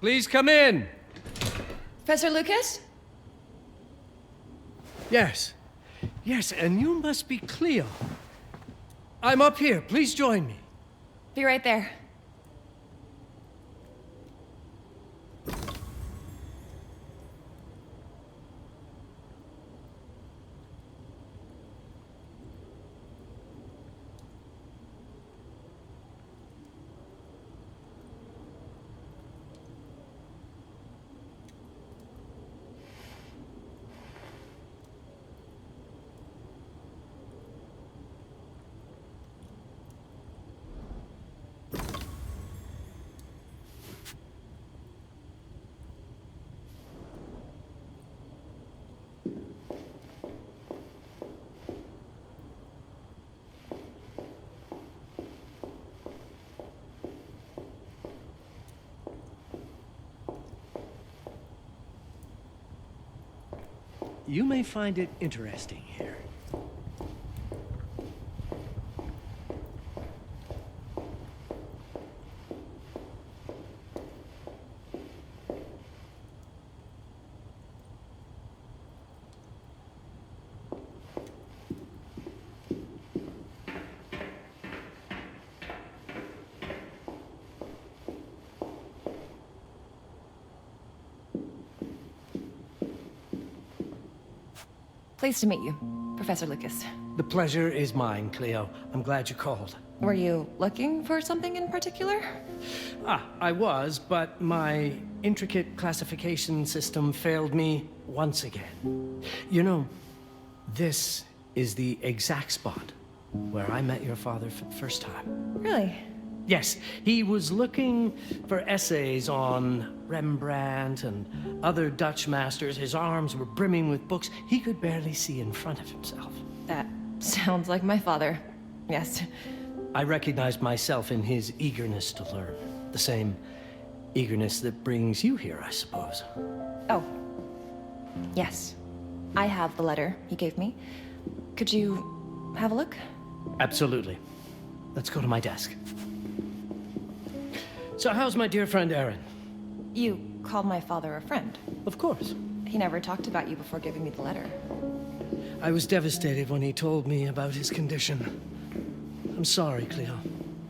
Please come in. Professor Lucas? Yes. Yes, and you must be Cleo. I'm up here. Please join me. Be right there. You may find it interesting here. Pleased to meet you, Professor Lucas. The pleasure is mine, Cleo. I'm glad you called. Were you looking for something in particular? I was, but my intricate classification system failed me once again. You know, this is the exact spot where I met your father for the first time. Really? Yes, he was looking for essays on Rembrandt and other Dutch masters. His arms were brimming with books. He could barely see in front of himself. That sounds like my father. Yes. I recognized myself in his eagerness to learn. The same eagerness that brings you here, I suppose. Oh. Yes. I have the letter he gave me. Could you have a look? Absolutely. Let's go to my desk. So how's my dear friend Aaron? You called my father a friend. Of course. He never talked about you before giving me the letter. I was devastated when he told me about his condition. I'm sorry, Cleo.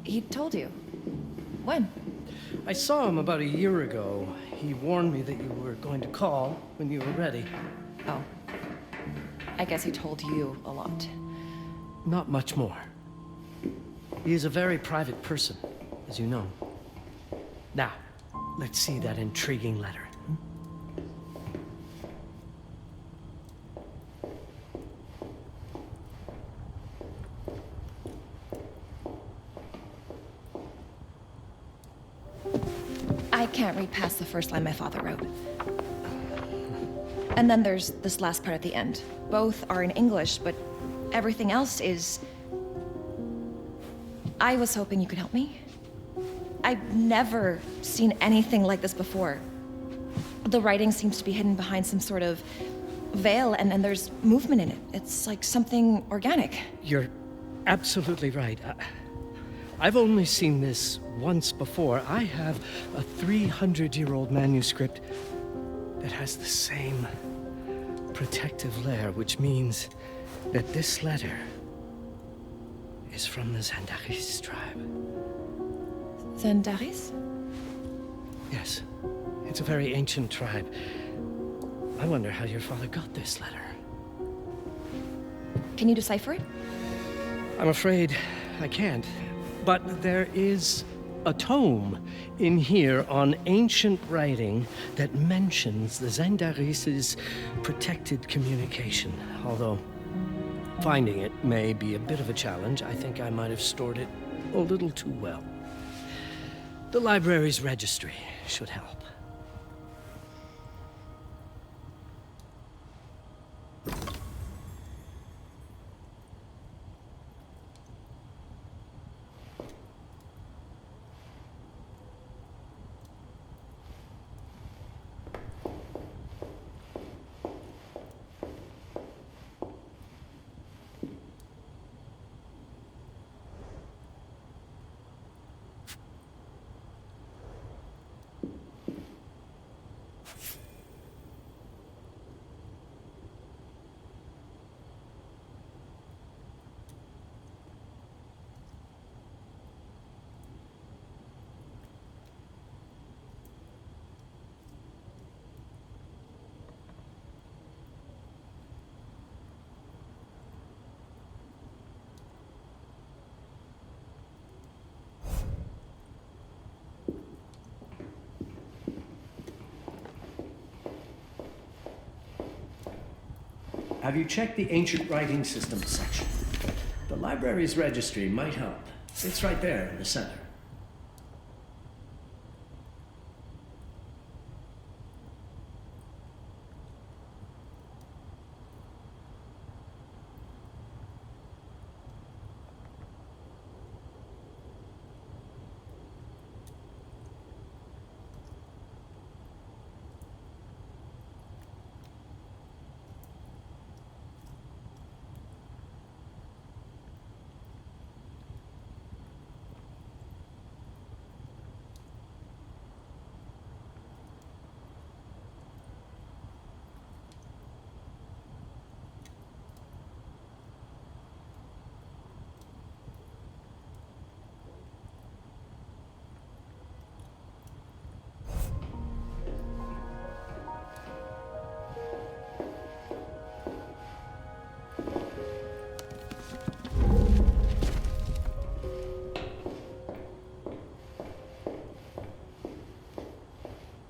He told you? When? I saw him about a year ago. He warned me that you were going to call when you were ready. Oh. I guess he told you a lot. Not much more. He is a very private person, as you know. Now, let's see that intriguing letter. I can't read past the first line my father wrote. And then there's this last part at the end. Both are in English, but everything else is... I was hoping you could help me. I've never seen anything like this before. The writing seems to be hidden behind some sort of veil, and there's movement in it. It's like something organic. You're absolutely right. I've only seen this once before. I have a 300-year-old manuscript that has the same protective layer, which means that this letter is from the Zandaris tribe. Zandaris? Yes. It's a very ancient tribe. I wonder how your father got this letter. Can you decipher it? I'm afraid I can't. But there is a tome in here on ancient writing that mentions the Zandaris' protected communication. Although finding it may be a bit of a challenge, I think I might have stored it a little too well. The library's registry should help. Have you checked the ancient writing systems section? The library's registry might help. It's right there in the center.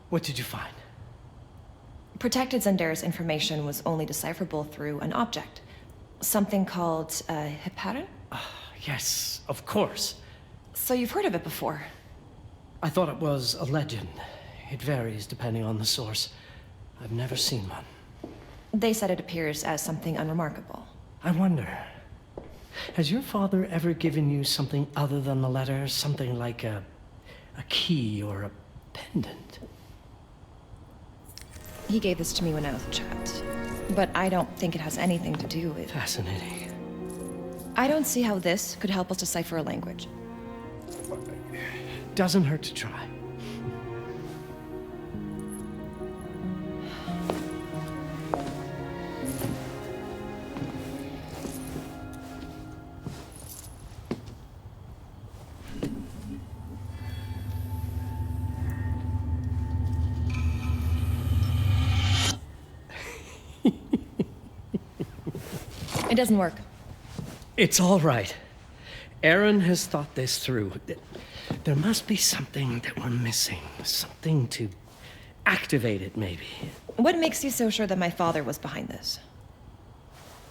What did you find? Protected Zendare's information was only decipherable through an object. Something called a heparin? Yes, of course. So you've heard of it before? I thought it was a legend. It varies depending on the source. I've never seen one. They said it appears as something unremarkable. I wonder, has your father ever given you something other than the letter? Something like a key or a pendant? He gave this to me when I was a child. But I don't think it has anything to do with... Fascinating. I don't see how this could help us decipher a language. Doesn't hurt to try. It doesn't work. It's all right. Aaron has thought this through. There must be something that we're missing. Something to activate it, maybe. What makes you so sure that my father was behind this?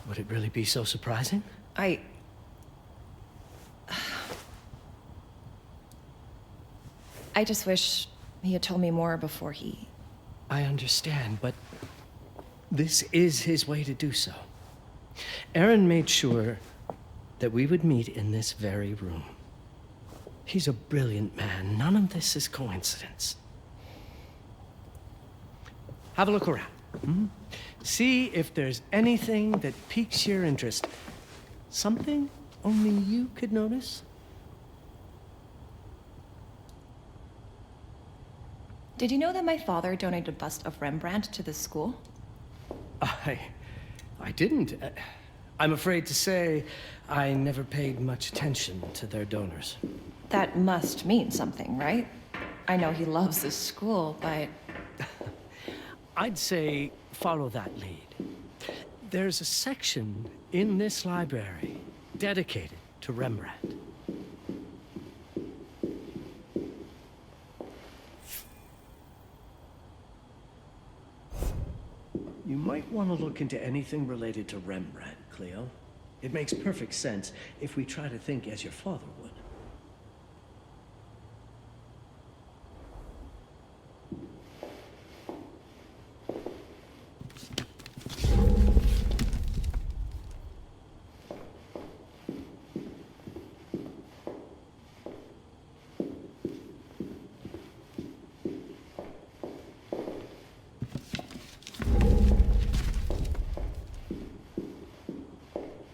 Would it really be so surprising? I just wish he had told me more before he... I understand, but this is his way to do so. Aaron made sure that we would meet in this very room. He's a brilliant man. None of this is coincidence. Have a look around. See if there's anything that piques your interest. Something only you could notice? Did you know that my father donated a bust of Rembrandt to this school? I didn't. I'm afraid to say I never paid much attention to their donors. That must mean something, right? I know he loves this school, but... I'd say follow that lead. There's a section in this library dedicated to Rembrandt. You might want to look into anything related to Rembrandt, Cleo. It makes perfect sense if we try to think as your father would.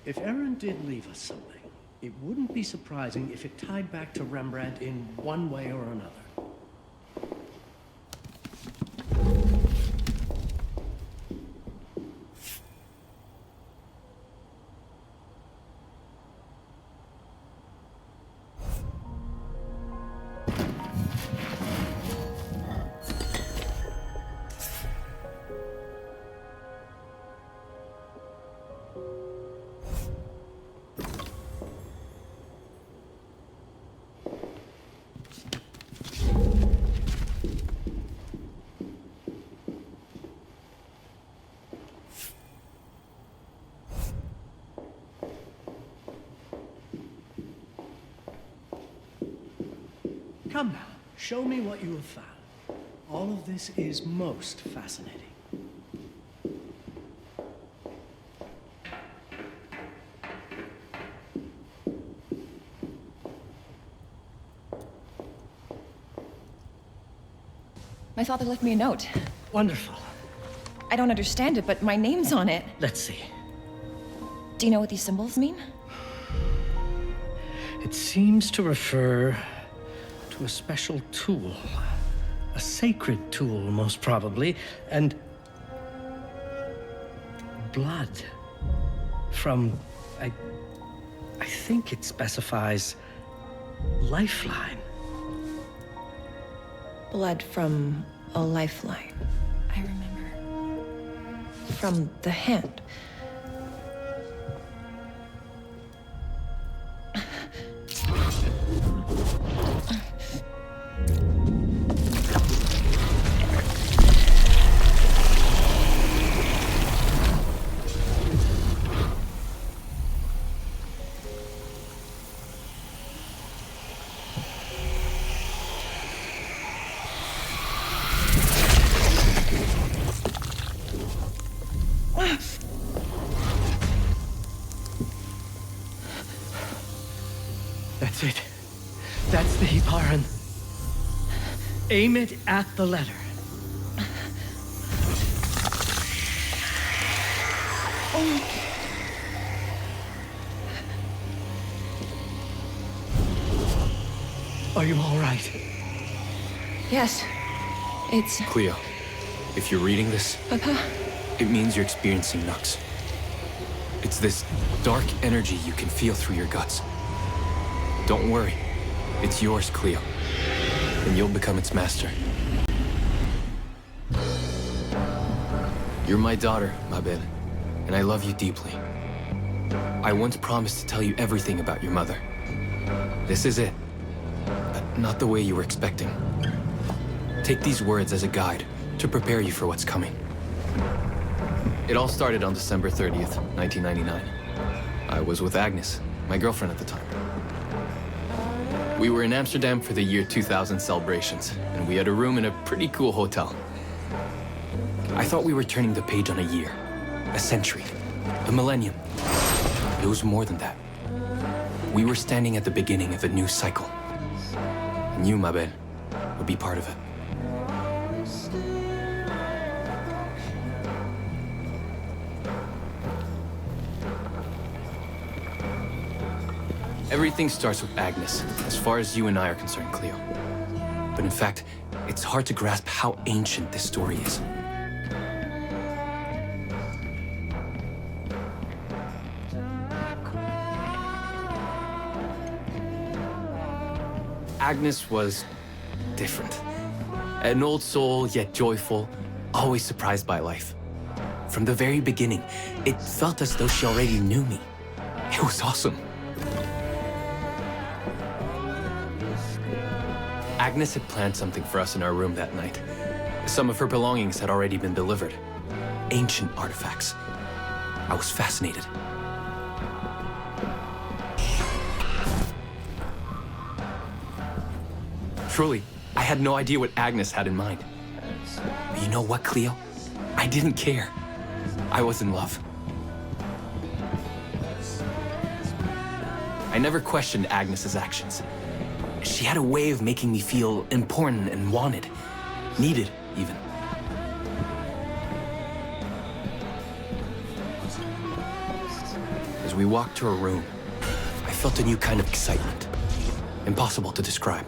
If Aaron did leave us something, it wouldn't be surprising if it tied back to Rembrandt in one way or another. Come now, show me what you have found. All of this is most fascinating. My father left me a note. Wonderful. I don't understand it, but my name's on it. Let's see. Do you know what these symbols mean? It seems to refer to a special tool. A sacred tool, most probably, and blood from, I think it specifies lifeline. Blood from a lifeline. I remember. From the hand. That's it. That's the Baron. Aim it at the letter. Are you all right? Yes. It's... Cleo, if you're reading this, Papa? it means you're experiencing Nux. It's this dark energy you can feel through your guts. Don't worry. It's yours, Cleo. And you'll become its master. You're my daughter, Mabel, and I love you deeply. I once promised to tell you everything about your mother. This is it. But not the way you were expecting. Take these words as a guide to prepare you for what's coming. It all started on December 30th, 1999. I was with Agnes, my girlfriend at the time. We were in Amsterdam for the year 2000 celebrations, and we had a room in a pretty cool hotel. I thought we were turning the page on a year, a century, a millennium. It was more than that. We were standing at the beginning of a new cycle. And you, Mabel, would be part of it. Everything starts with Agnes, as far as you and I are concerned, Cleo. But in fact, it's hard to grasp how ancient this story is. Agnes was different. An old soul, yet joyful, always surprised by life. From the very beginning, it felt as though she already knew me. It was awesome. Agnes had planned something for us in our room that night. Some of her belongings had already been delivered. Ancient artifacts. I was fascinated. Truly, I had no idea what Agnes had in mind. But you know what, Cleo? I didn't care. I was in love. I never questioned Agnes's actions. She had a way of making me feel important and wanted. Needed, even. As we walked to her room, I felt a new kind of excitement. Impossible to describe.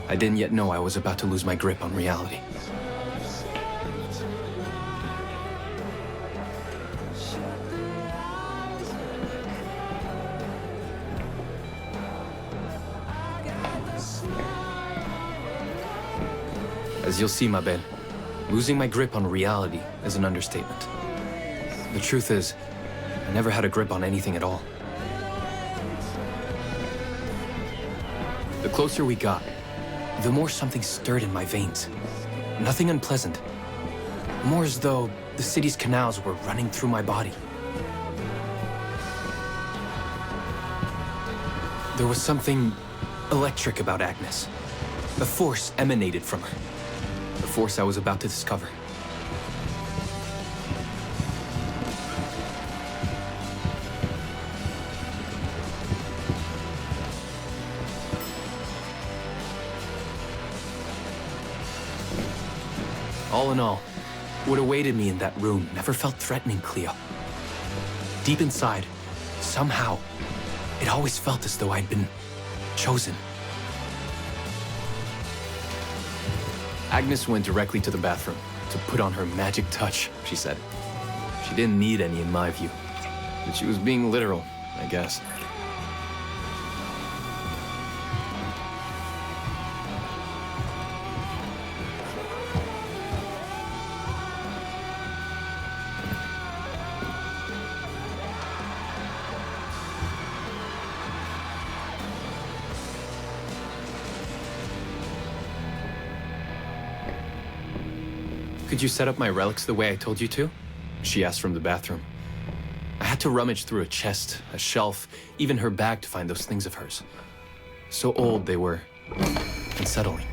I didn't yet know I was about to lose my grip on reality. As you'll see, Mabel, losing my grip on reality is an understatement. The truth is, I never had a grip on anything at all. The closer we got, the more something stirred in my veins. Nothing unpleasant. More as though the city's canals were running through my body. There was something electric about Agnes. A force emanated from her. The force I was about to discover. All in all, what awaited me in that room never felt threatening, Cleo. Deep inside, somehow, it always felt as though I'd been chosen. Agnes went directly to the bathroom to put on her magic touch, she said. She didn't need any in my view, but she was being literal, I guess. Could you set up my relics the way I told you to? She asked from the bathroom. I had to rummage through a chest, a shelf, even her bag to find those things of hers. So old they were unsettling.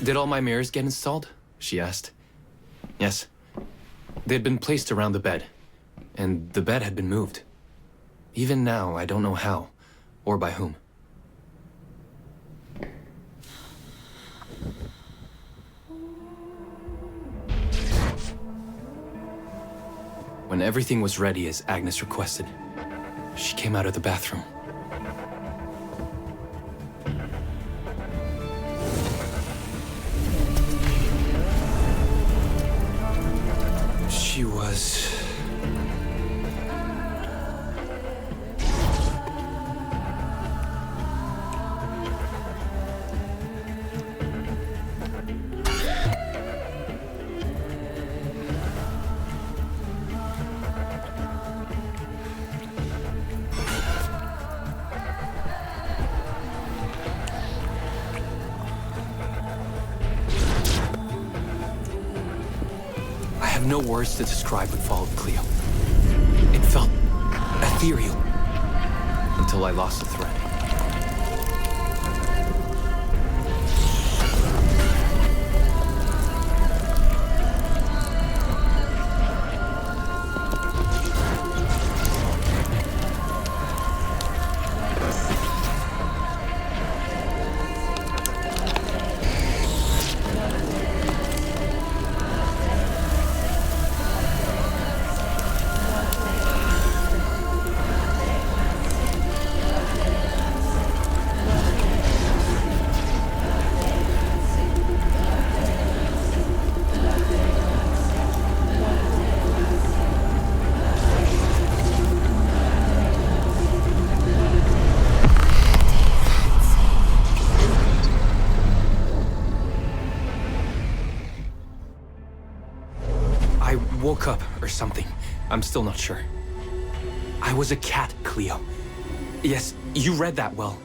Did all my mirrors get installed? She asked. Yes. They had been placed around the bed, and the bed had been moved. Even now, I don't know how, or by whom. When everything was ready as Agnes requested, she came out of the bathroom. She was... no words to describe what followed, Cleo. It felt ethereal until I lost the thread. Woke up or something. I'm still not sure. I was a cat, Cleo. Yes, you read that well.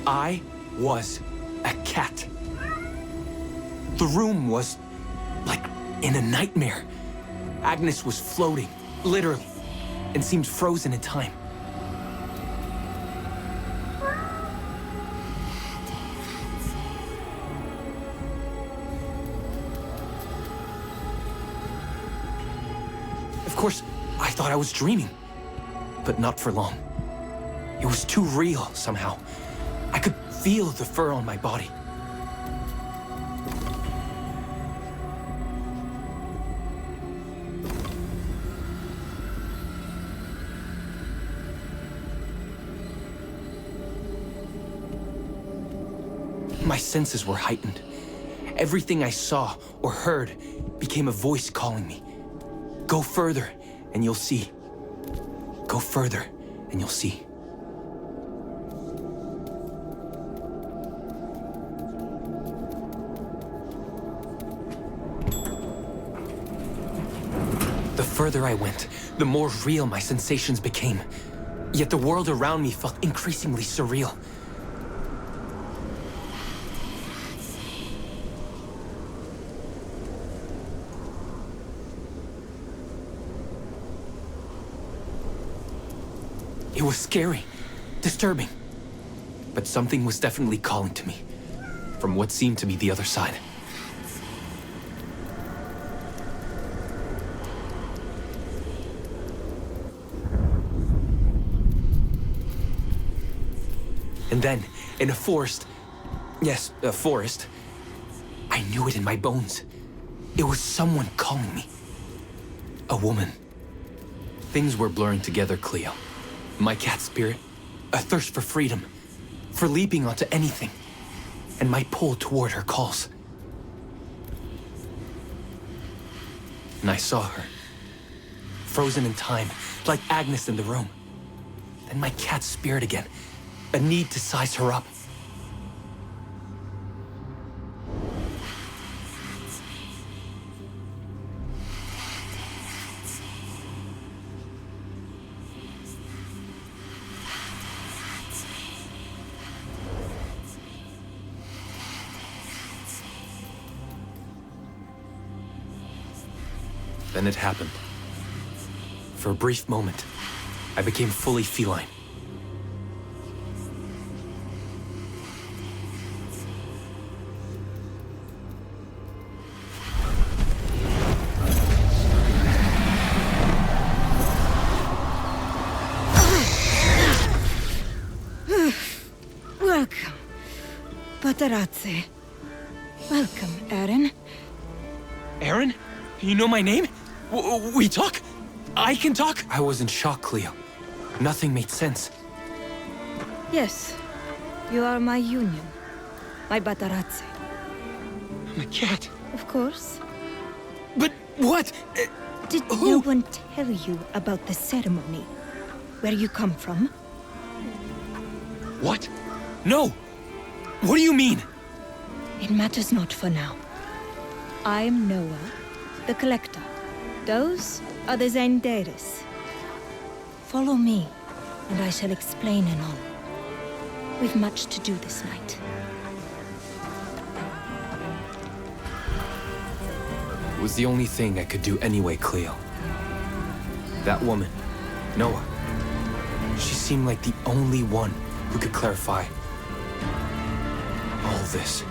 I was a cat. The room was like in a nightmare. Agnes was floating, literally, and seemed frozen in time. Of course, I thought I was dreaming, but not for long. It was too real, somehow. I could feel the fur on my body. My senses were heightened. Everything I saw or heard became a voice calling me. Go further, and you'll see. Go further, and you'll see. The further I went, the more real my sensations became. Yet the world around me felt increasingly surreal. It was scary, disturbing. But something was definitely calling to me, from what seemed to be the other side. And then, in a forest, yes, a forest, I knew it in my bones. It was someone calling me. A woman. Things were blurring together, Cleo. My cat spirit, a thirst for freedom, for leaping onto anything, and my pull toward her calls. And I saw her, frozen in time, like Agnes in the room. Then my cat spirit again, a need to size her up. Then it happened. For a brief moment, I became fully feline. Welcome, Patarazzi. Welcome, Aaron. Aaron? You know my name? We talk? I can talk? I was in shock, Cleo. Nothing made sense. Yes, you are my union, my Patarazzi. I'm a cat. Of course. But what? Did no one tell you about the ceremony? Where you come from? What? No! What do you mean? It matters not for now. I am Noah, the Collector. Those are the Zendaris. Follow me, and I shall explain in all. We've much to do this night. It was the only thing I could do anyway, Cleo. That woman, Noah, she seemed like the only one who could clarify all this.